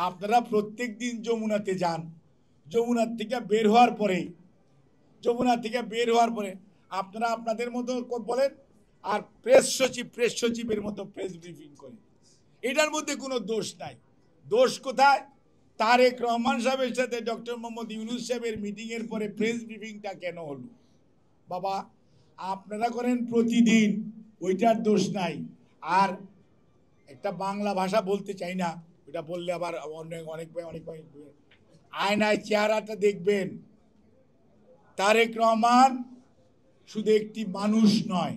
আপনারা প্রত্যেক দিন যমুনাতে যান, যমুনার থেকে বের হওয়ার পরে আপনারা আপনাদের মতো বলেন, আর প্রেস সচিবের মতো প্রেস ব্রিফিং করে। এটার মধ্যে কোনো দোষ নাই। দোষ কোথায়? তারেক রহমান সাহেবের সাথে ডক্টর মোহাম্মদ ইউনূস সাহেবের মিটিংয়ের পরে প্রেস ব্রিফিংটা কেন হলো? বাবা, আপনারা করেন প্রতিদিন, ওইটার দোষ নাই। আর একটা বাংলা ভাষা বলতে চাই না, ওটা বললে আবার অনেক আয়নায় চেহারাটা দেখবেন। তারেক রহমান শুধু একটি মানুষ নয়,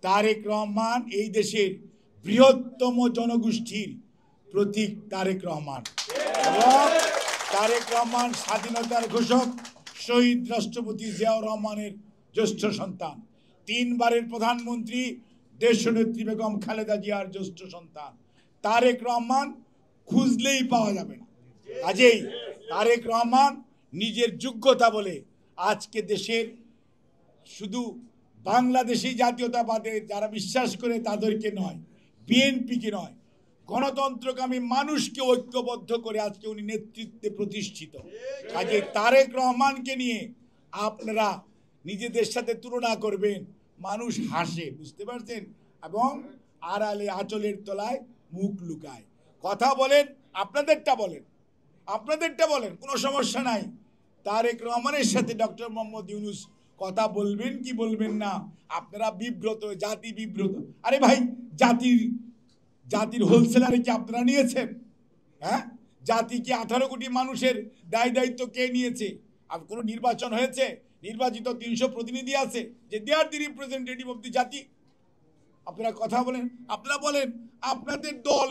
তারেক রহমান এই দেশের বৃহত্তম জনগোষ্ঠীর প্রতীক। তারেক রহমান এবং তারেক রহমান স্বাধীনতার ঘোষক শহীদ রাষ্ট্রপতি জিয়াউর রহমানের জ্যেষ্ঠ সন্তান, 3 বারের প্রধানমন্ত্রী দেশনেত্রী বেগম খালেদা জিয়ার জ্যেষ্ঠ সন্তান। তারেক রহমান খুঁজলেই পাওয়া যাবে না। কাজেই তারেক রহমান নিজের যোগ্যতা বলে আজকে দেশের শুধু বাংলাদেশি জাতীয়তাবাদে যারা বিশ্বাস করে তাদেরকে নয়, বিএনপিকে নয়, গণতন্ত্রকামী মানুষকে ঐক্যবদ্ধ করে আজকে উনি নেতৃত্বে প্রতিষ্ঠিত। কাজে তারেক রহমানকে নিয়ে আপনারা নিজেদের সাথে তুলনা করবেন, মানুষ হাসে, বুঝতে পারছেন? এবং আড়ালে আঁচলের তলায় মুখ লুকায়। কথা বলেন, আপনাদেরটা বলেন, কোনো সমস্যা নাই। তারেক রহমানের সাথে ডক্টর মোহাম্মদ ইউনূস কথা বলবেন কি বলবেন না, আপনারা বিব্রত, জাতি বিব্রত। আরে ভাই, জাতির হোলসেলারে কি আপনারা নিয়েছেন? হ্যাঁ, জাতিকে 18 কোটি মানুষের দায়িত্ব কে নিয়েছে? আর কোনো নির্বাচন হয়েছে? নির্বাচিত 300 প্রতিনিধি আছে যে দে আর দি রিপ্রেজেন্টেটিভ অফ দি জাতি। আপনারা কথা বলেন, আপনারা বলেন আপনাদের দল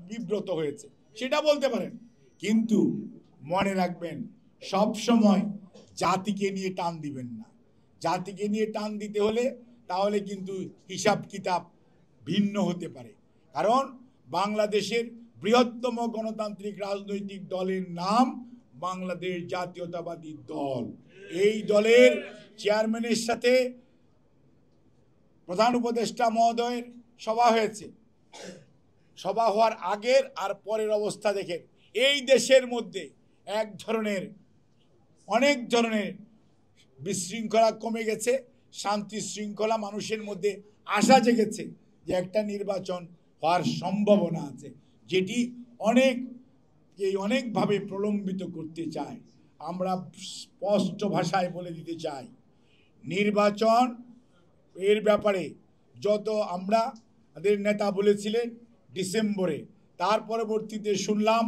বিব্রত হয়েছে, সেটা বলতে পারেন, কিন্তু মনে রাখবেন সব সময় জাতিকে নিয়ে টান দিবেন না। জাতিকে নিয়ে টান দিতে হলে তাহলে কিন্তু হিসাব কিতাব ভিন্ন হতে পারে। কারণ বাংলাদেশের বৃহত্তম গণতান্ত্রিক রাজনৈতিক দলের নাম বাংলাদেশ জাতীয়তাবাদী দল। এই দলের চেয়ারম্যানের সাথে প্রধান উপদেষ্টা মহোদয়ের সভা হয়েছে। সভা হওয়ার আগের আর পরের অবস্থা দেখেন, এই দেশের মধ্যে অনেক ধরনের বিশৃঙ্খলা কমে গেছে, শান্তি শৃঙ্খলা মানুষের মধ্যে আশা জেগেছে যে একটা নির্বাচন হওয়ার সম্ভাবনা আছে, যেটি অনেকভাবে প্রলম্বিত করতে চায়। আমরা স্পষ্ট ভাষায় বলে দিতে চাই, নির্বাচন এর ব্যাপারে যত আমাদের নেতা বলেছিলেন ডিসেম্বরে, তার পরবর্তীতে শুনলাম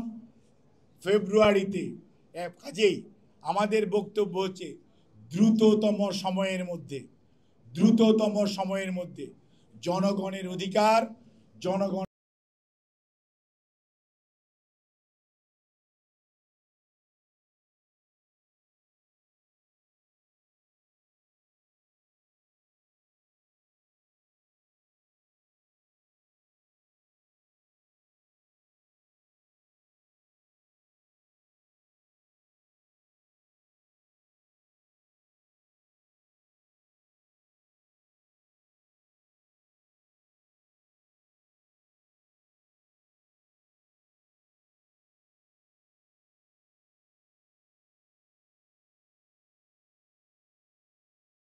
ফেব্রুয়ারিতে। কাজেই আমাদের বক্তব্য হচ্ছে দ্রুততম সময়ের মধ্যে জনগণের অধিকার, জনগণ